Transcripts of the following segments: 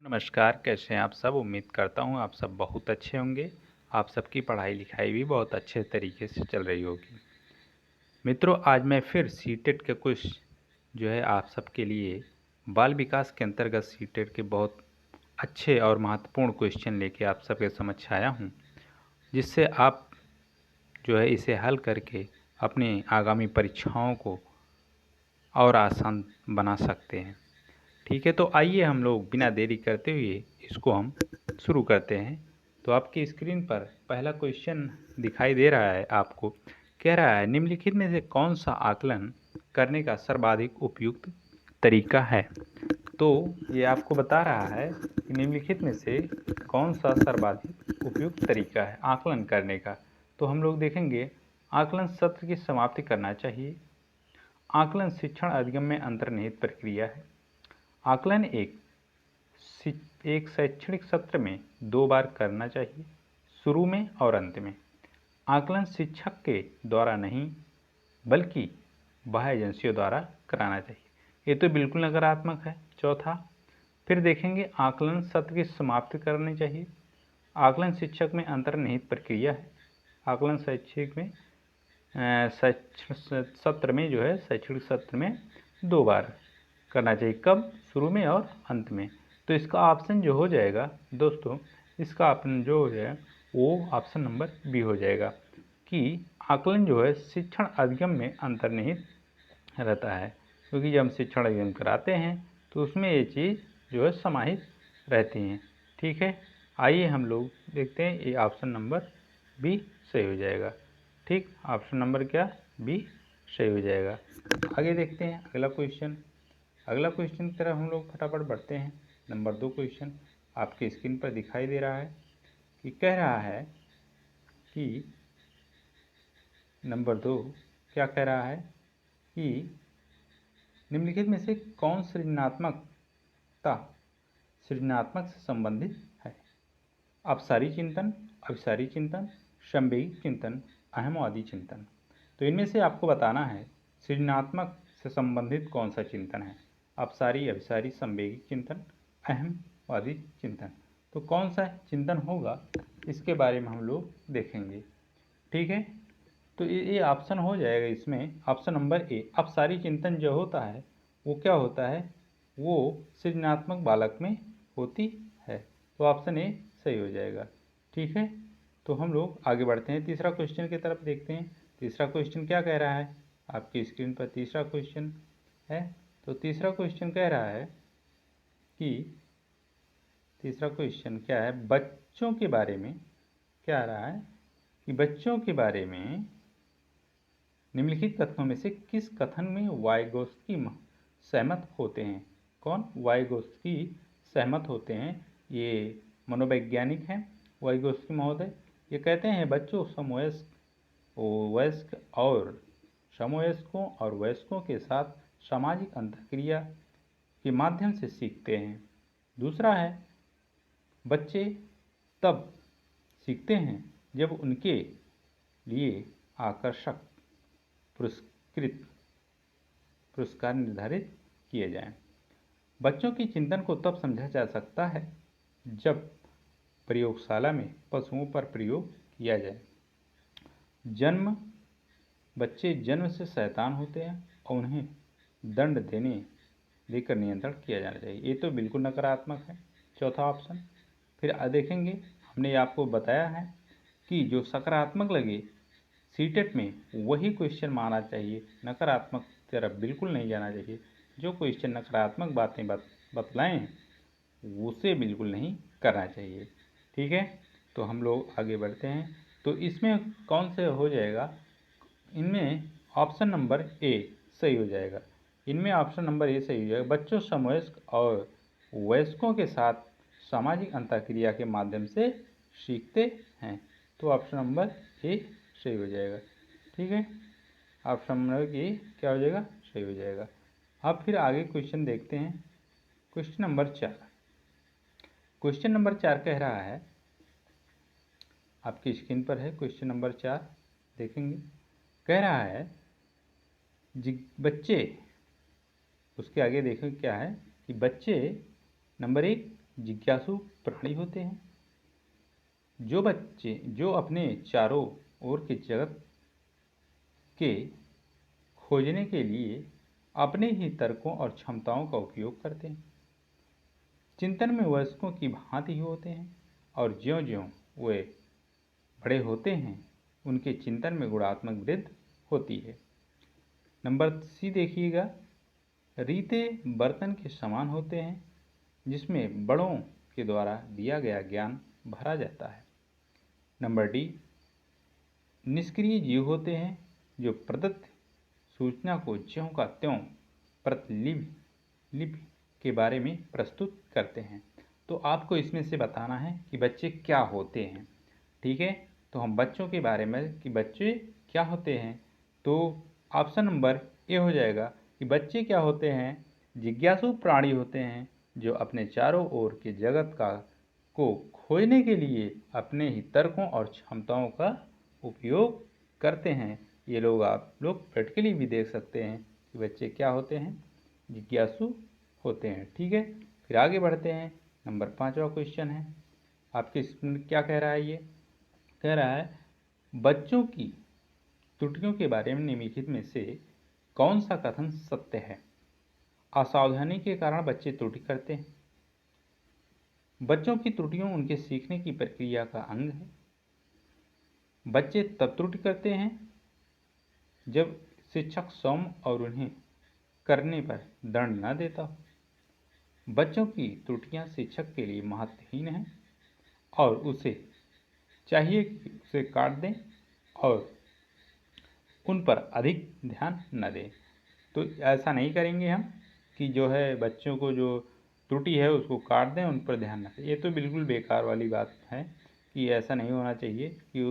नमस्कार, कैसे हैं आप सब? उम्मीद करता हूँ आप सब बहुत अच्छे होंगे। आप सबकी पढ़ाई-लिखाई भी बहुत अच्छे तरीके से चल रही होगी। मित्रों, आज मैं फिर सीटेट के कुछ जो है आप सबके लिए बाल विकास के अंतर्गत सीटेट के बहुत अच्छे और महत्वपूर्ण क्वेश्चन लेके आप सबके समक्ष आया हूँ, जिससे आप जो है इसे हल करके अपनी आगामी परीक्षाओं को और आसान बना सकते हैं। ठीक है, तो आइए हम लोग बिना देरी करते हुए इसको हम शुरू करते हैं। तो आपकी स्क्रीन पर पहला क्वेश्चन दिखाई दे रहा है आपको। कह रहा है निम्नलिखित में से कौन सा आकलन करने का सर्वाधिक उपयुक्त तरीका है। तो ये आपको बता रहा है कि निम्नलिखित में से कौन सा सर्वाधिक उपयुक्त तरीका है आकलन करने का। तो हम लोग देखेंगे आकलन सत्र की समाप्ति करना चाहिए। आकलन शिक्षण अधिगम में अंतर्निहित प्रक्रिया है। आकलन एक शैक्षणिक सत्र में 2 बार करना चाहिए, शुरू में और अंत में। आकलन शिक्षक के द्वारा नहीं बल्कि बाह्य एजेंसियों द्वारा कराना चाहिए। ये तो बिल्कुल नकारात्मक है। चौथा, फिर देखेंगे आकलन सत्र की समाप्ति करनी चाहिए। आकलन शिक्षक में अंतर्निहित प्रक्रिया है। आकलन शैक्षणिक में सत्र में जो है शैक्षणिक सत्र में 2 बार करना चाहिए। कब? शुरू में और अंत में। तो इसका ऑप्शन जो हो जाएगा दोस्तों, इसका ऑप्शन जो हो जाएगा वो ऑप्शन नंबर बी हो जाएगा कि आकलन जो है शिक्षण अधिगम में अंतर्निहित रहता है, क्योंकि जब हम शिक्षण अधिगम कराते हैं तो उसमें ये चीज़ जो है समाहित रहती हैं। ठीक है, आइए हम लोग देखते हैं ये ऑप्शन नंबर बी सही हो जाएगा। ठीक, ऑप्शन नंबर क्या? बी सही हो जाएगा। आगे देखते हैं अगला क्वेश्चन। अगला क्वेश्चन की तरफ हम लोग फटाफट बढ़ते हैं। नंबर 2 क्वेश्चन आपकी स्क्रीन पर दिखाई दे रहा है कि कह रहा है कि नंबर 2 क्या कह रहा है कि निम्नलिखित में से कौन सृजनात्मक से संबंधित है। अपसारी चिंतन, अभिसारी चिंतन, संवेगिक चिंतन, अहमवादी चिंतन। तो इनमें से आपको बताना है सृजनात्मक से संबंधित कौन सा चिंतन है। अपसारी, अभिसारी, संवेगिक चिंतन, अहमवादी चिंतन। तो कौन सा चिंतन होगा इसके बारे में हम लोग देखेंगे। ठीक है, तो ये ऑप्शन हो जाएगा इसमें ऑप्शन नंबर ए। अपसारी चिंतन जो होता है वो क्या होता है, वो सृजनात्मक बालक में होती है। तो ऑप्शन ए सही हो जाएगा। ठीक है, तो हम लोग आगे बढ़ते हैं, तीसरा क्वेश्चन की तरफ देखते हैं। तीसरा क्वेश्चन क्या कह रहा है, आपकी स्क्रीन पर तीसरा क्वेश्चन है। तो तीसरा क्वेश्चन कह रहा है कि तीसरा क्वेश्चन क्या है, बच्चों के बारे में क्या रहा है कि बच्चों के बारे में निम्नलिखित कथनों में से किस कथन में वाइगोत्स्की सहमत होते हैं। कौन? वाइगोत्स्की सहमत होते हैं। ये मनोवैज्ञानिक हैं वाइगोत्स्की महोदय। ये कहते हैं बच्चों वयस्क और समवयस्कों और वयस्कों के साथ सामाजिक अंतःक्रिया के माध्यम से सीखते हैं। दूसरा है बच्चे तब सीखते हैं जब उनके लिए आकर्षक पुरस्कार निर्धारित किए जाएं। बच्चों की चिंतन को तब समझा जा सकता है जब प्रयोगशाला में पशुओं पर प्रयोग किया जाए। बच्चे जन्म से शैतान होते हैं और उन्हें दंड देकर नियंत्रण किया जाना चाहिए। ये तो बिल्कुल नकारात्मक है, चौथा ऑप्शन। फिर देखेंगे, हमने आपको बताया है कि जो सकारात्मक लगे सीटेट में वही क्वेश्चन माना चाहिए, नकारात्मक तरफ बिल्कुल नहीं जाना चाहिए। जो क्वेश्चन नकारात्मक बातें बतलाएं उसे बिल्कुल नहीं करना चाहिए। ठीक है, तो हम लोग आगे बढ़ते हैं। तो इसमें कौन से हो जाएगा, इनमें ऑप्शन नंबर ए सही हो जाएगा। इनमें ऑप्शन नंबर ए सही हो जाएगा। बच्चों समवयस्क और वयस्कों के साथ सामाजिक अंतःक्रिया के माध्यम से सीखते हैं। तो ऑप्शन नंबर ए सही हो जाएगा। ठीक है, ऑप्शन नंबर ए क्या हो जाएगा, सही हो जाएगा। अब फिर आगे क्वेश्चन देखते हैं। Question number 4। क्वेश्चन नंबर 4 कह रहा है, आपकी स्क्रीन पर है क्वेश्चन नंबर 4, देखेंगे। कह रहा है बच्चे, उसके आगे देखें क्या है कि बच्चे नंबर 1 जिज्ञासु प्राणी होते हैं। जो बच्चे जो अपने चारों ओर के जगत के खोजने के लिए अपने ही तर्कों और क्षमताओं का उपयोग करते हैं, चिंतन में वयस्कों की भांति ही होते हैं, और ज्यों-ज्यों वे बड़े होते हैं उनके चिंतन में गुणात्मक वृद्धि होती है। नंबर सी देखिएगा, रीते बर्तन के समान होते हैं जिसमें बड़ों के द्वारा दिया गया ज्ञान भरा जाता है। नंबर डी, निष्क्रिय जीव होते हैं जो प्रदत्त सूचना को ज्यों का त्यों प्रतिलिपि के बारे में प्रस्तुत करते हैं। तो आपको इसमें से बताना है कि बच्चे क्या होते हैं। ठीक है, तो हम बच्चों के बारे में कि बच्चे क्या होते हैं, तो ऑप्शन नंबर ए हो जाएगा कि बच्चे क्या होते हैं, जिज्ञासु प्राणी होते हैं जो अपने चारों ओर के जगत को खोजने के लिए अपने ही तर्कों और क्षमताओं का उपयोग करते हैं। ये लोग आप लोग प्रैक्टिकली भी देख सकते हैं कि बच्चे क्या होते हैं, जिज्ञासु होते हैं। ठीक है, फिर आगे बढ़ते हैं। नंबर 5वां क्वेश्चन है आपके इसमें क्या कह रहा है, ये कह रहा है बच्चों की त्रुटियों के बारे में निम्नलिखित में से कौन सा कथन सत्य है। असावधानी के कारण बच्चे त्रुटि करते हैं। बच्चों की त्रुटियों उनके सीखने की प्रक्रिया का अंग है। बच्चे तब त्रुटि करते हैं जब शिक्षक सौम्य और उन्हें करने पर दंड न देता हो। बच्चों की त्रुटियां शिक्षक के लिए महत्वहीन हैं और उसे चाहिए कि उसे काट दें और उन पर अधिक ध्यान न दें। तो ऐसा नहीं करेंगे हम कि जो है बच्चों को जो त्रुटि है उसको काट दें, उन पर ध्यान न दें। ये तो बिल्कुल बेकार वाली बात है कि ऐसा नहीं होना चाहिए कि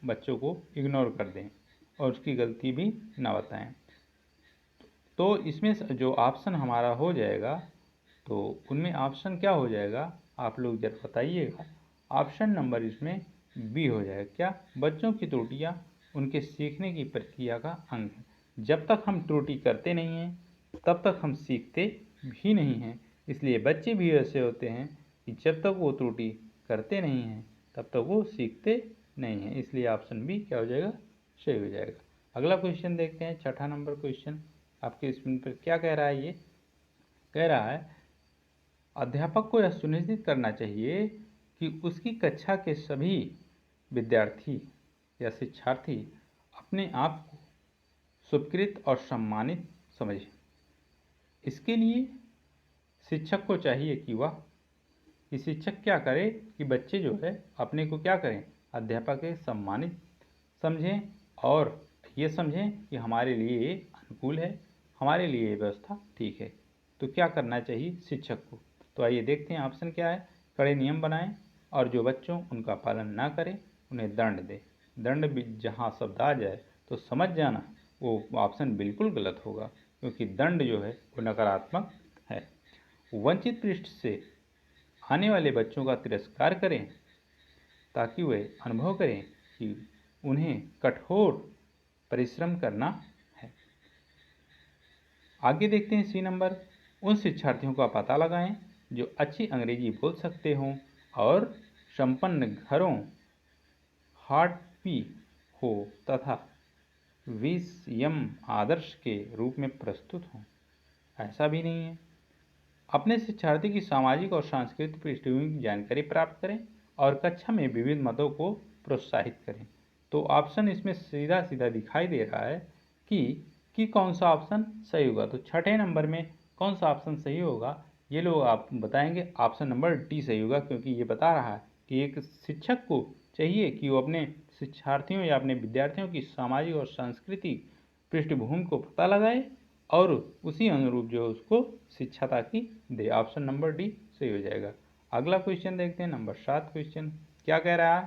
बच्चों को इग्नोर कर दें और उसकी गलती भी ना बताएं। तो इसमें जो ऑप्शन हमारा हो जाएगा, तो उनमें ऑप्शन क्या हो जाएगा आप लोग जरा बताइएगा। ऑप्शन नंबर इसमें बी हो जाएगा। क्या, बच्चों की त्रुटियां उनके सीखने की प्रक्रिया का अंग है। जब तक हम त्रुटि करते नहीं हैं तब तक हम सीखते भी नहीं हैं। इसलिए बच्चे भी ऐसे होते हैं कि जब तक वो त्रुटि करते नहीं हैं तब तक वो सीखते नहीं हैं। इसलिए ऑप्शन बी क्या हो जाएगा, सही हो जाएगा। अगला क्वेश्चन देखते हैं, 6ठा नंबर क्वेश्चन आपके स्क्रीन पर क्या कह रहा है। ये कह रहा है अध्यापक को यह सुनिश्चित करना चाहिए कि उसकी कक्षा के सभी विद्यार्थी या शिक्षार्थी अपने आप को स्वीकृत और सम्मानित समझें। इसके लिए शिक्षक को चाहिए कि शिक्षक क्या करे कि बच्चे जो है अपने को क्या करें, अध्यापक के सम्मानित समझें और ये समझें कि हमारे लिए ये अनुकूल है, हमारे लिए ये व्यवस्था ठीक है। तो क्या करना चाहिए शिक्षक को। तो आइए देखते हैं ऑप्शन क्या है। कड़े नियम बनाएं और जो बच्चों उनका पालन ना करें उन्हें दंड दें। दंड भी जहाँ शब्द आ जाए तो समझ जाना वो ऑप्शन बिल्कुल गलत होगा, क्योंकि दंड जो है वो नकारात्मक है। वंचित पृष्ठ से आने वाले बच्चों का तिरस्कार करें ताकि वे अनुभव करें कि उन्हें कठोर परिश्रम करना है। आगे देखते हैं सी नंबर, उन शिक्षार्थियों का पता लगाएं जो अच्छी अंग्रेजी बोल सकते हों और संपन्न घरों हार्टपी हो तथा विषयम आदर्श के रूप में प्रस्तुत हों। ऐसा भी नहीं है। अपने शिक्षार्थी की सामाजिक और सांस्कृतिक पृष्ठभूमि की जानकारी प्राप्त करें और कक्षा में विविध मतों को प्रोत्साहित करें। तो ऑप्शन इसमें सीधा सीधा दिखाई दे रहा है कि कौन सा ऑप्शन सही होगा। तो 6ठे नंबर में कौन सा ऑप्शन सही होगा ये लोग आप बताएंगे। ऑप्शन नंबर डी सही होगा, क्योंकि ये बता रहा है कि एक शिक्षक को चाहिए कि वो अपने शिक्षार्थियों या अपने विद्यार्थियों की सामाजिक और सांस्कृतिक पृष्ठभूमि को पता लगाए और उसी अनुरूप जो उसको शिक्षा ताकि दे। ऑप्शन नंबर डी सही हो जाएगा। अगला क्वेश्चन देखते हैं, नंबर 7 क्वेश्चन क्या कह रहा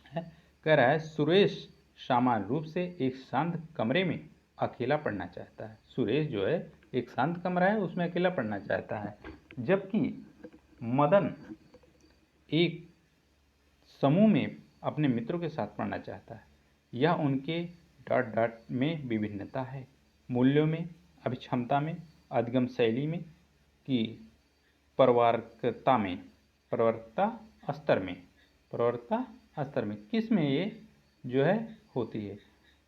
है। कह रहा है सुरेश सामान्य रूप से एक शांत कमरे में अकेला पढ़ना चाहता है। सुरेश जो है एक शांत कमरा है उसमें अकेला पढ़ना चाहता है, जबकि मदन एक समूह में अपने मित्रों के साथ पढ़ना चाहता है। यह उनके डॉट डॉट में विभिन्नता है, मूल्यों में, अभिक्षमता में, अधिगम शैली में कि परिवारकता में। प्रवृत्ता स्तर में, प्रवृत्ता स्तर में किस में ये जो है होती है?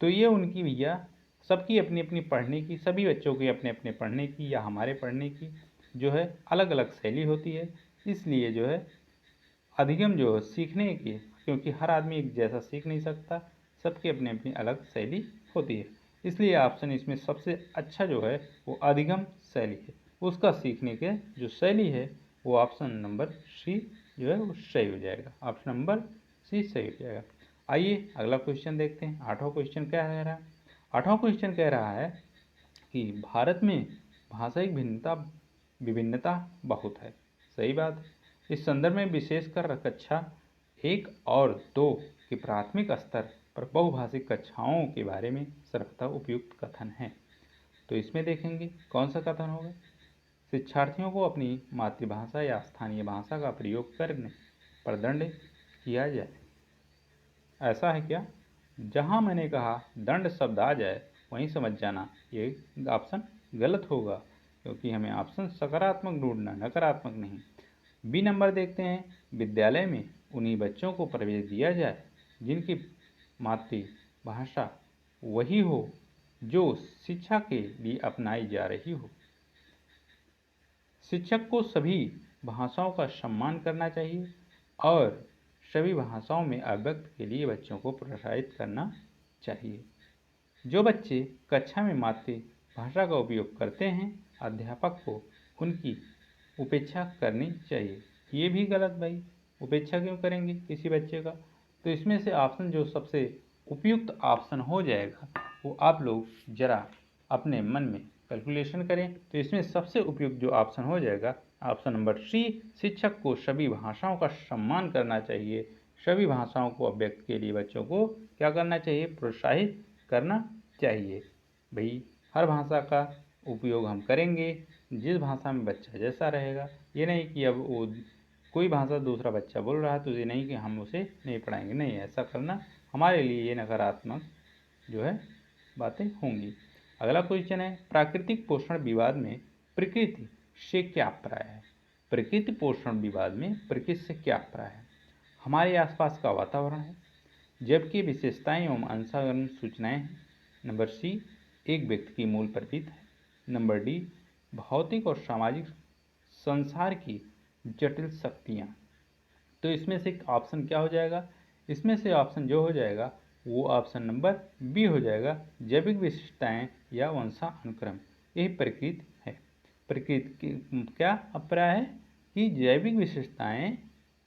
तो ये उनकी भैया सबकी अपनी अपनी पढ़ने की, सभी बच्चों की अपने अपने पढ़ने की या हमारे पढ़ने की जो है अलग अलग शैली होती है। इसलिए जो है अधिगम जो है सीखने की, क्योंकि हर आदमी एक जैसा सीख नहीं सकता, सबकी अपनी अपनी अलग शैली होती है। इसलिए ऑप्शन इसमें सबसे अच्छा जो है वो अधिगम शैली है, उसका सीखने के जो शैली है वो ऑप्शन नंबर सी जो है वो सही हो जाएगा। ऑप्शन नंबर सी सही हो जाएगा। आइए अगला क्वेश्चन देखते हैं। 8वां क्वेश्चन क्या कह रहा है? 8वां क्वेश्चन कह रहा है कि भारत में भाषाई विभिन्नता बहुत है। सही बात है। इस संदर्भ में विशेषकर कक्षा 1 और 2 के प्राथमिक स्तर पर बहुभाषिक कक्षाओं के बारे में सर्वथा उपयुक्त कथन है। तो इसमें देखेंगे कौन सा कथन होगा। शिक्षार्थियों को अपनी मातृभाषा या स्थानीय भाषा का प्रयोग करने पर दंड किया जाए। ऐसा है क्या? जहां मैंने कहा दंड शब्द आ जाए वहीं समझ जाना ये ऑप्शन गलत होगा, क्योंकि हमें ऑप्शन सकारात्मक ढूंढना, नकारात्मक नहीं। बी नंबर देखते हैं। विद्यालय में उन्हीं बच्चों को प्रवेश दिया जाए जिनकी मातृभाषा वही हो जो शिक्षा के लिए अपनाई जा रही हो। शिक्षक को सभी भाषाओं का सम्मान करना चाहिए और सभी भाषाओं में अभिव्यक्ति के लिए बच्चों को प्रोत्साहित करना चाहिए। जो बच्चे कक्षा में मातृभाषा का उपयोग करते हैं, अध्यापक को उनकी उपेक्षा करनी चाहिए। ये भी गलत भाई, उपेक्षा क्यों करेंगे किसी बच्चे का? तो इसमें से ऑप्शन जो सबसे उपयुक्त ऑप्शन हो जाएगा वो आप लोग जरा अपने मन में कैलकुलेशन करें। तो इसमें सबसे उपयुक्त जो ऑप्शन हो जाएगा ऑप्शन नंबर सी, शिक्षक को सभी भाषाओं का सम्मान करना चाहिए, सभी भाषाओं को अभिव्यक्ति के लिए बच्चों को क्या करना चाहिए? प्रोत्साहित करना चाहिए। भाई हर भाषा का उपयोग हम करेंगे जिस भाषा में बच्चा जैसा रहेगा। ये नहीं कि अब वो कोई भाषा दूसरा बच्चा बोल रहा है तो ये नहीं कि हम उसे नहीं पढ़ाएंगे, नहीं, ऐसा करना हमारे लिए ये नकारात्मक जो है बातें होंगी। अगला क्वेश्चन है, प्राकृतिक पोषण विवाद में प्रकृति से क्या अभिप्राय है? प्रकृति पोषण विवाद में प्रकृति से क्या अभिप्राय है? हमारे आसपास का वातावरण है, जबकि विशेषताएं एवं अंशागम सूचनाएं हैं। नंबर सी, एक व्यक्ति की मूल प्रतीत है। नंबर डी, भौतिक और सामाजिक संसार की जटिल शक्तियाँ। तो इसमें से ऑप्शन क्या हो जाएगा? इसमें से ऑप्शन जो हो जाएगा वो ऑप्शन नंबर बी हो जाएगा, जैविक विशिष्टताएं या वंशानुक्रम। यही प्रकृति है। प्रकृति की क्या अभिप्राय है कि जैविक विशेषताएं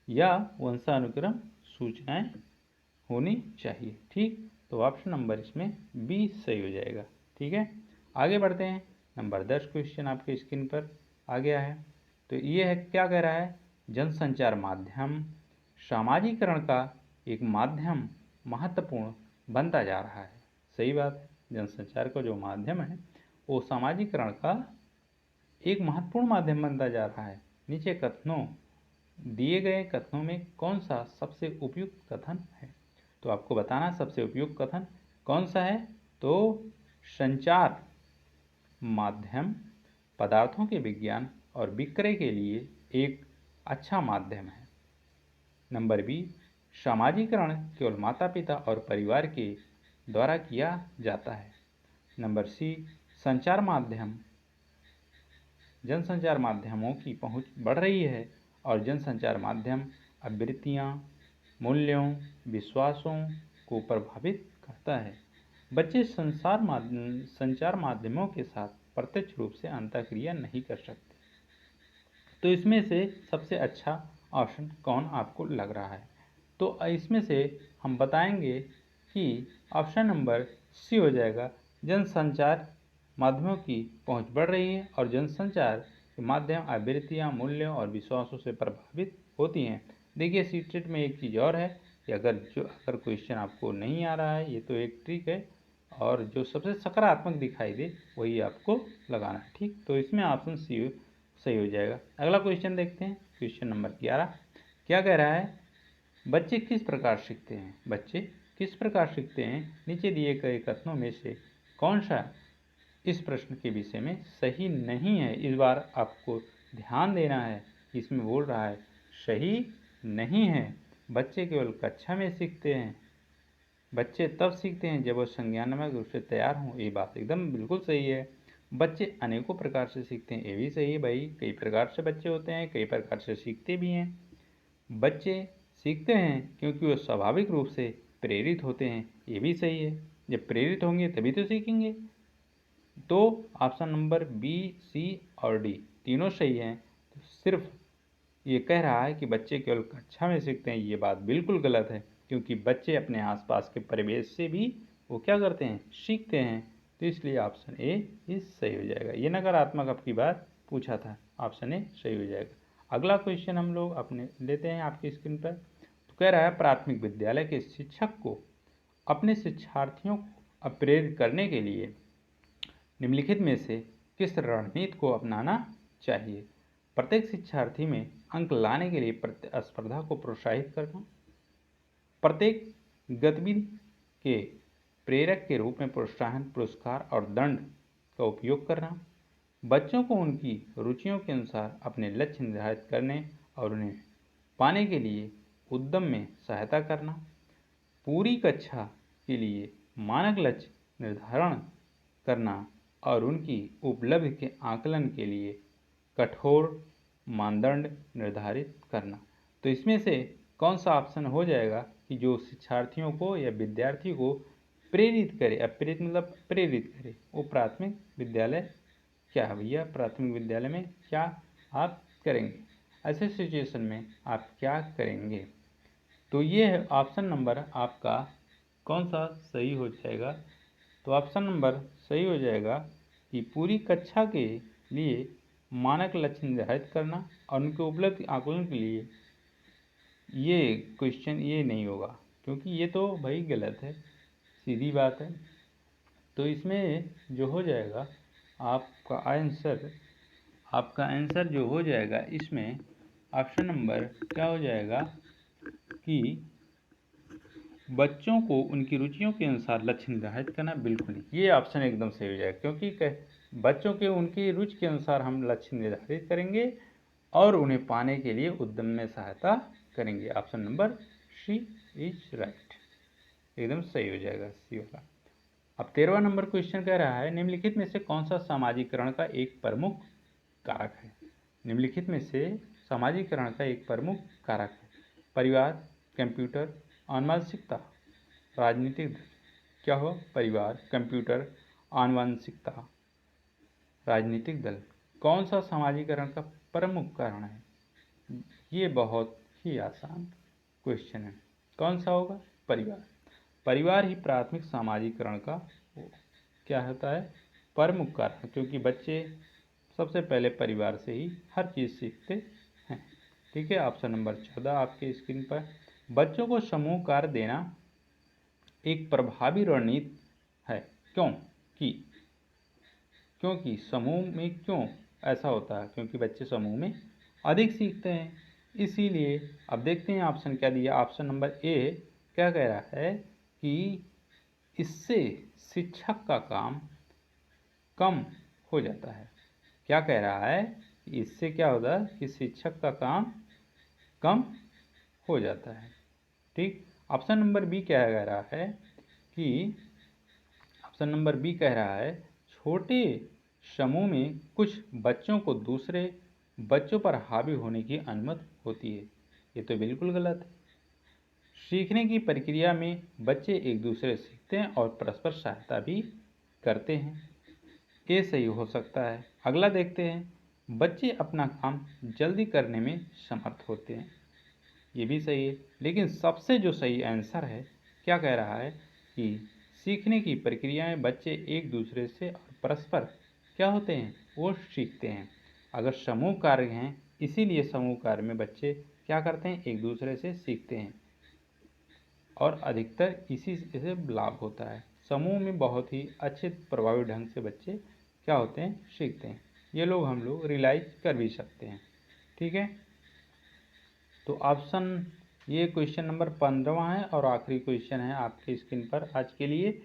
या वंशानुक्रम सूचनाएं होनी चाहिए। ठीक, तो ऑप्शन नंबर इसमें बी सही हो जाएगा। ठीक है, आगे बढ़ते हैं। नंबर 10 क्वेश्चन आपके स्क्रीन पर आ गया है। तो ये है, क्या कह रहा है? जनसंचार माध्यम सामाजिकरण का एक माध्यम महत्वपूर्ण बनता जा रहा है। सही बात है, जनसंचार का जो माध्यम है वो सामाजिकरण का एक महत्वपूर्ण माध्यम बनता जा रहा है। नीचे कथनों दिए गए कथनों में कौन सा सबसे उपयुक्त कथन है? तो आपको बताना सबसे उपयुक्त कथन कौन सा है। तो संचार माध्यम पदार्थों के विज्ञान और विक्रय के लिए एक अच्छा माध्यम है। नंबर बी, सामाजिकरण केवल माता पिता और परिवार के द्वारा किया जाता है। नंबर सी, संचार माध्यम जनसंचार माध्यमों की पहुंच बढ़ रही है और जनसंचार माध्यम आवृत्तियाँ, मूल्यों, विश्वासों को प्रभावित करता है। बच्चे संचार माध्यमों के साथ प्रत्यक्ष रूप से अंतःक्रिया नहीं कर सकते। तो इसमें से सबसे अच्छा ऑप्शन कौन आपको लग रहा है? तो इसमें से हम बताएंगे कि ऑप्शन नंबर सी हो जाएगा, जनसंचार माध्यमों की पहुंच बढ़ रही है और जनसंचार के माध्यम आवृत्तियाँ, मूल्यों और विश्वासों से प्रभावित होती हैं। देखिए सीटेट में एक चीज़ और है कि अगर क्वेश्चन आपको नहीं आ रहा है, ये तो एक ट्रिक है, और जो सबसे सकारात्मक दिखाई दे वही आपको लगाना है। ठीक, तो इसमें ऑप्शन सी सही हो जाएगा। अगला क्वेश्चन देखते हैं, क्वेश्चन नंबर 11 क्या कह रहा है? बच्चे किस प्रकार सीखते हैं? बच्चे किस प्रकार सीखते हैं? नीचे दिए गए कथनों में से कौन सा इस प्रश्न के विषय में सही नहीं है? इस बार आपको ध्यान देना है कि इसमें बोल रहा है सही नहीं है। बच्चे केवल कक्षा में सीखते हैं। बच्चे तब सीखते हैं जब वो संज्ञानात्मक रूप से तैयार हों। ये बात एकदम बिल्कुल सही है। बच्चे अनेकों प्रकार से सीखते हैं। ये भी सही है भाई, कई प्रकार से बच्चे होते हैं, कई प्रकार से सीखते भी हैं। बच्चे सीखते हैं क्योंकि वो स्वाभाविक रूप से प्रेरित होते हैं। ये भी सही है, जब प्रेरित होंगे तभी तो सीखेंगे। तो ऑप्शन नंबर बी, सी और डी तीनों सही हैं। तो सिर्फ ये कह रहा है कि बच्चे केवल कक्षा में सीखते हैं, ये बात बिल्कुल गलत है, क्योंकि बच्चे अपने आसपास के परिवेश से भी वो क्या करते हैं, सीखते हैं। तो इसलिए ऑप्शन ए इस सही हो जाएगा। ये नकारात्मक आपकी बात पूछा था, ऑप्शन ए सही हो जाएगा। अगला क्वेश्चन हम लोग अपने लेते हैं आपकी स्क्रीन पर। तो कह रहा है प्राथमिक विद्यालय के शिक्षक को अपने शिक्षार्थियों को प्रेरित करने के लिए निम्नलिखित में से किस रणनीति को अपनाना चाहिए। प्रत्येक शिक्षार्थी में अंक लाने के लिए प्रतिस्पर्धा को प्रोत्साहित करना, प्रत्येक गतिविधि के प्रेरक के रूप में प्रोत्साहन, पुरस्कार और दंड का उपयोग करना, बच्चों को उनकी रुचियों के अनुसार अपने लक्ष्य निर्धारित करने और उन्हें पाने के लिए उद्यम में सहायता करना, पूरी कक्षा के लिए मानक लक्ष्य निर्धारण करना और उनकी उपलब्धि के आकलन के लिए कठोर मानदंड निर्धारित करना। तो इसमें से कौन सा ऑप्शन हो जाएगा कि जो शिक्षार्थियों को या विद्यार्थी को प्रेरित करे। प्रेरित मतलब प्रेरित करे। वो प्राथमिक विद्यालय क्या है भैया, प्राथमिक विद्यालय में क्या आप करेंगे, ऐसे सिचुएशन में आप क्या करेंगे। तो ये है ऑप्शन नंबर आपका कौन सा सही हो जाएगा। तो ऑप्शन नंबर सही हो जाएगा कि पूरी कक्षा के लिए मानक लक्ष्य निर्धारित करना और उनके उपलब्धि आकलन के लिए। ये क्वेश्चन ये नहीं होगा, क्योंकि ये तो भाई गलत है, सीधी बात है। तो इसमें जो हो जाएगा आपका आंसर जो हो जाएगा इसमें ऑप्शन नंबर क्या हो जाएगा कि बच्चों को उनकी रुचियों के अनुसार लक्ष्य निर्धारित करना। बिल्कुल ये ऑप्शन एकदम सही हो जाएगा, क्योंकि बच्चों के उनकी रुचि के अनुसार हम लक्ष्य निर्धारित करेंगे और उन्हें पाने के लिए उद्यम में सहायता करेंगे। Option number C is right, एकदम सही हो जाएगा सी वाला। अब 13वां नंबर क्वेश्चन कह रहा है निम्नलिखित में से कौन सा सामाजिकरण का एक प्रमुख कारक है। निम्नलिखित में से सामाजिकरण का एक प्रमुख कारक है। परिवार, कंप्यूटर, आनुवंशिकता, राजनीतिक दल। क्या हो, परिवार, कंप्यूटर, आनुवंशिकता, राजनीतिक दल। कौन सा सामाजिकरण का प्रमुख कारण है। ये बहुत ही आसान क्वेश्चन है। कौन सा होगा, परिवार। परिवार ही प्राथमिक सामाजिकरण का क्या होता है, प्रमुख कारण, क्योंकि बच्चे सबसे पहले परिवार से ही हर चीज़ सीखते हैं। ठीक है, ऑप्शन नंबर 14 आपके स्क्रीन पर। बच्चों को समूह कार्य देना एक प्रभावी रणनीति है। क्योंकि समूह में क्यों ऐसा होता है, क्योंकि बच्चे समूह में अधिक सीखते हैं, इसीलिए। अब देखते हैं ऑप्शन क्या दिया। ऑप्शन नंबर ए क्या कह रहा है कि इससे शिक्षक का काम कम हो जाता है। क्या कह रहा है, इससे क्या होता है कि शिक्षक का काम कम हो जाता है। ठीक। ऑप्शन नंबर बी क्या कह रहा है कि ऑप्शन नंबर बी कह रहा है छोटे समूह में कुछ बच्चों को दूसरे बच्चों पर हावी होने की अनुमति होती है। ये तो बिल्कुल गलत है। सीखने की प्रक्रिया में बच्चे एक दूसरे से सीखते हैं और परस्पर सहायता भी करते हैं। ये सही हो सकता है। अगला देखते हैं, बच्चे अपना काम जल्दी करने में समर्थ होते हैं। ये भी सही है, लेकिन सबसे जो सही आंसर है क्या कह रहा है कि सीखने की प्रक्रिया में बच्चे एक दूसरे से और परस्पर क्या होते हैं, वो सीखते हैं। अगर समूह कार्य हैं, इसीलिए समूह कार्य में बच्चे क्या करते हैं, एक दूसरे से सीखते हैं और अधिकतर इसी से लाभ होता है। समूह में बहुत ही अच्छे प्रभावी ढंग से बच्चे क्या होते हैं, सीखते हैं। ये लोग हम लोग रियलाइज कर भी सकते हैं। ठीक है, तो ऑप्शन ये क्वेश्चन नंबर 15वां है और आखिरी क्वेश्चन है आपके स्क्रीन पर आज के लिए।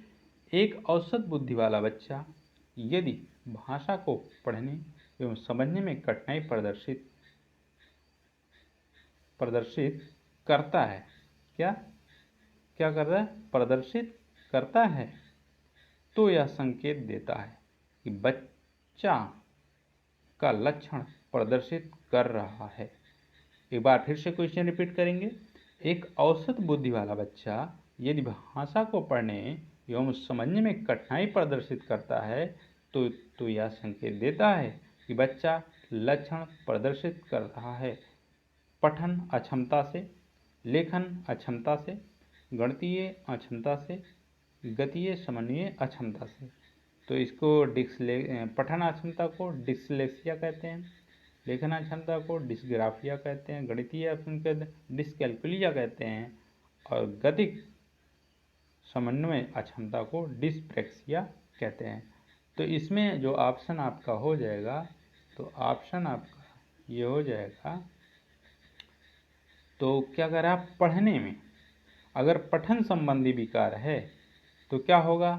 एक औसत बुद्धि वाला बच्चा यदि भाषा को पढ़ने एवं समझने में कठिनाई प्रदर्शित प्रदर्शित करता है। क्या क्या कर रहा है? प्रदर्शित करता है। तो यह संकेत देता है कि बच्चा का लक्षण प्रदर्शित कर रहा है। एक बार फिर से क्वेश्चन रिपीट करेंगे। एक औसत बुद्धि वाला बच्चा यदि भाषा को पढ़ने एवं समझने में कठिनाई प्रदर्शित करता है तो यह संकेत देता है कि बच्चा लक्षण प्रदर्शित कर रहा है। पठन अक्षमता से, लेखन अक्षमता से, गणितीय अक्षमता से, गतीय समन्वय अक्षमता से। तो इसको पठन अक्षमता को डिस्लेक्सिया कहते हैं, लेखन अक्षमता को डिस्ग्राफिया कहते हैं, गणितीय अक्षमता डिस्कैल्कुलिया कहते हैं और गतिक समन्वय अक्षमता को डिस्प्रैक्सिया कहते हैं। तो इसमें जो ऑप्शन आपका हो जाएगा, तो ऑप्शन आपका ये हो जाएगा। तो क्या करें आप? पढ़ने में अगर पठन संबंधी विकार है तो क्या होगा?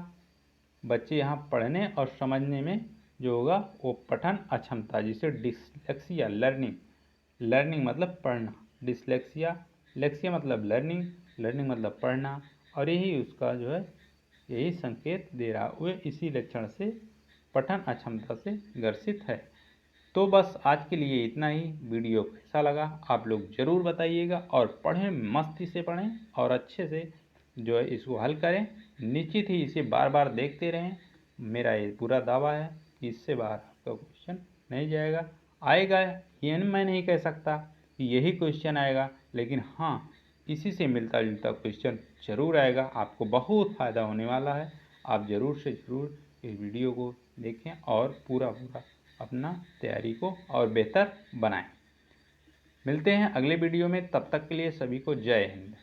बच्चे यहाँ पढ़ने और समझने में जो होगा वो पठन अक्षमता, जिसे डिसलेक्सिया, लर्निंग मतलब पढ़ना, डिसलेक्सिया, लेक्सिया मतलब लर्निंग मतलब पढ़ना, और यही उसका जो है यही संकेत दे रहा हुए इसी लक्षण से पठन अक्षमता से ग्रसित है। तो बस आज के लिए इतना ही। वीडियो कैसा लगा आप लोग ज़रूर बताइएगा और पढ़ें, मस्ती से पढ़ें और अच्छे से जो है इसको हल करें। निश्चित ही इसे बार बार देखते रहें। मेरा ये पूरा दावा है कि इससे बाहर आपका क्वेश्चन नहीं जाएगा। आएगा ये मैं नहीं कह सकता कि यही क्वेश्चन आएगा, लेकिन हाँ इसी से मिलता जुलता क्वेश्चन जरूर आएगा। आपको बहुत फ़ायदा होने वाला है। आप ज़रूर से ज़रूर इस वीडियो को देखें और पूरा अपना तैयारी को और बेहतर बनाएं। मिलते हैं अगले वीडियो में, तब तक के लिए सभी को जय हिंद।